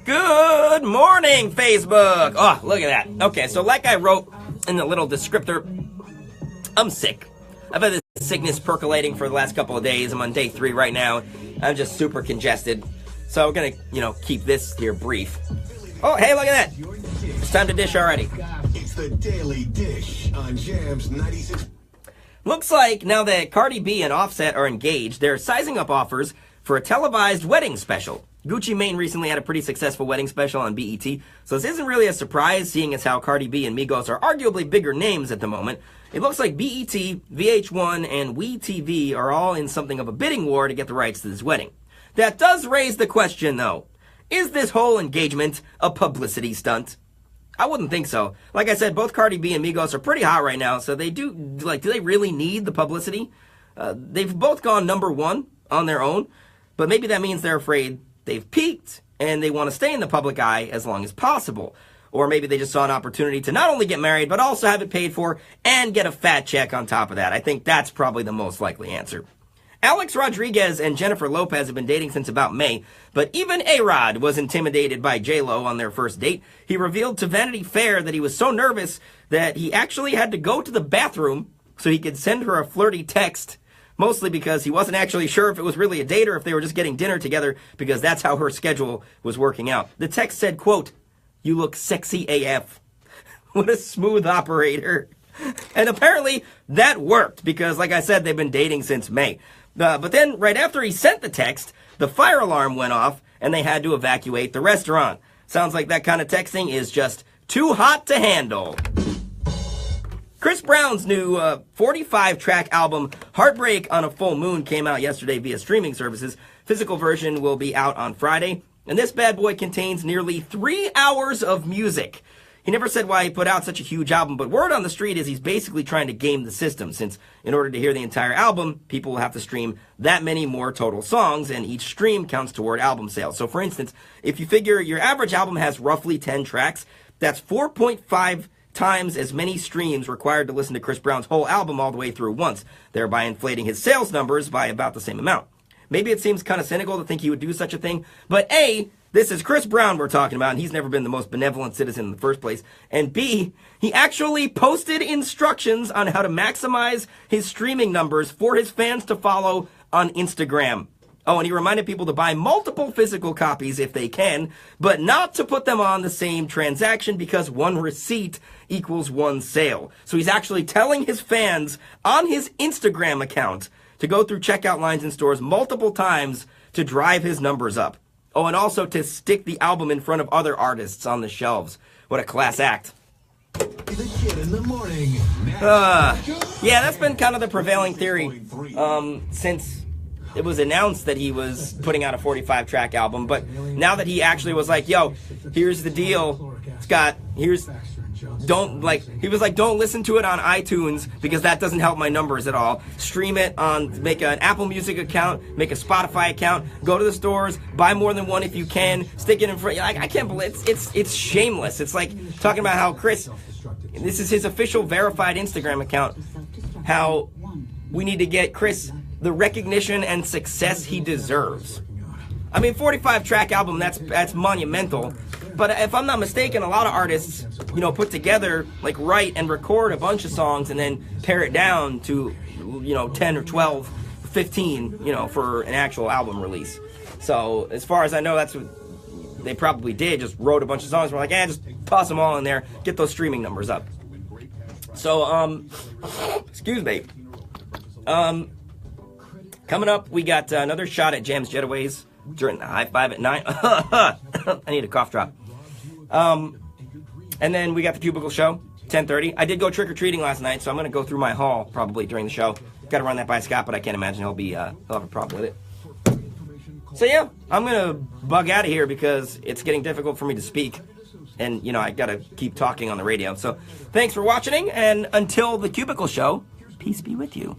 Good morning, Facebook! Oh, look at that. Okay, so like I wrote in the little descriptor, I'm sick. I've had this sickness percolating for the last couple of days. I'm on day 3 right now. I'm just super congested. So we're gonna, keep this here brief. Oh, hey, look at that. It's time to dish already. It's the Daily Dish on Jams 96. Looks like now that Cardi B and Offset are engaged, they're sizing up offers for a televised wedding special. Gucci Mane recently had a pretty successful wedding special on BET, so this isn't really a surprise, seeing as how Cardi B and Migos are arguably bigger names at the moment. It looks like BET, VH1, and WeTV are all in something of a bidding war to get the rights to this wedding. That does raise the question, though. Is this whole engagement a publicity stunt? I wouldn't think so. Like I said, both Cardi B and Migos are pretty hot right now, so do they really need the publicity? They've both gone #1 on their own, but maybe that means they're afraid they've peaked and they want to stay in the public eye as long as possible. Or maybe they just saw an opportunity to not only get married, but also have it paid for and get a fat check on top of that. I think that's probably the most likely answer. Alex Rodriguez and Jennifer Lopez have been dating since about May, but even A-Rod was intimidated by J-Lo on their first date. He revealed to Vanity Fair that he was so nervous that he actually had to go to the bathroom so he could send her a flirty text, mostly because he wasn't actually sure if it was really a date or if they were just getting dinner together, because that's how her schedule was working out. The text said, quote, "You look sexy AF." What a smooth operator. And apparently that worked because, like I said, they've been dating since May. But then right after he sent the text, the fire alarm went off and they had to evacuate the restaurant. Sounds like that kind of texting is just too hot to handle. Chris Brown's new 45-track album, Heartbreak on a Full Moon, came out yesterday via streaming services. Physical version will be out on Friday. And this bad boy contains nearly 3 hours of music. He never said why he put out such a huge album, but word on the street is he's basically trying to game the system, since in order to hear the entire album, people will have to stream that many more total songs, and each stream counts toward album sales. So for instance, if you figure your average album has roughly 10 tracks, that's 4.5 times as many streams required to listen to Chris Brown's whole album all the way through once, thereby inflating his sales numbers by about the same amount. Maybe it seems kind of cynical to think he would do such a thing, but A, this is Chris Brown we're talking about, and he's never been the most benevolent citizen in the first place. And B, he actually posted instructions on how to maximize his streaming numbers for his fans to follow on Instagram. Oh, and he reminded people to buy multiple physical copies if they can, but not to put them on the same transaction because one receipt equals one sale. So he's actually telling his fans on his Instagram account to go through checkout lines in stores multiple times to drive his numbers up. Oh, and also to stick the album in front of other artists on the shelves. What a class act. The Kid in the Morning. Yeah, that's been kind of the prevailing theory since it was announced that he was putting out a 45-track album. But now that he actually was like, yo, here's the deal, Scott, don't listen to it on iTunes because that doesn't help my numbers at all. Stream it on, make an Apple Music account, make a Spotify account, go to the stores, buy more than one if you can, stick it in front. I can't believe it's shameless. It's like talking about how Chris, this is his official verified Instagram account, how we need to get Chris the recognition and success he deserves. I mean, 45-track album, that's monumental. But if I'm not mistaken, a lot of artists, put together, write and record a bunch of songs and then pare it down to, 10 or 12, 15, for an actual album release. So as far as I know, that's what they probably did. Just wrote a bunch of songs. We're like, just toss them all in there, get those streaming numbers up. So, excuse me. Coming up, we got another shot at Jams Jetaways during the High Five at 9. I need a cough drop. And then we got the Cubicle Show, 10:30. I did go trick-or-treating last night, so I'm going to go through my haul probably during the show. Got to run that by Scott, but I can't imagine he'll have a problem with it. So yeah, I'm going to bug out of here because it's getting difficult for me to speak. And, I got to keep talking on the radio. So thanks for watching, and until the Cubicle Show, peace be with you.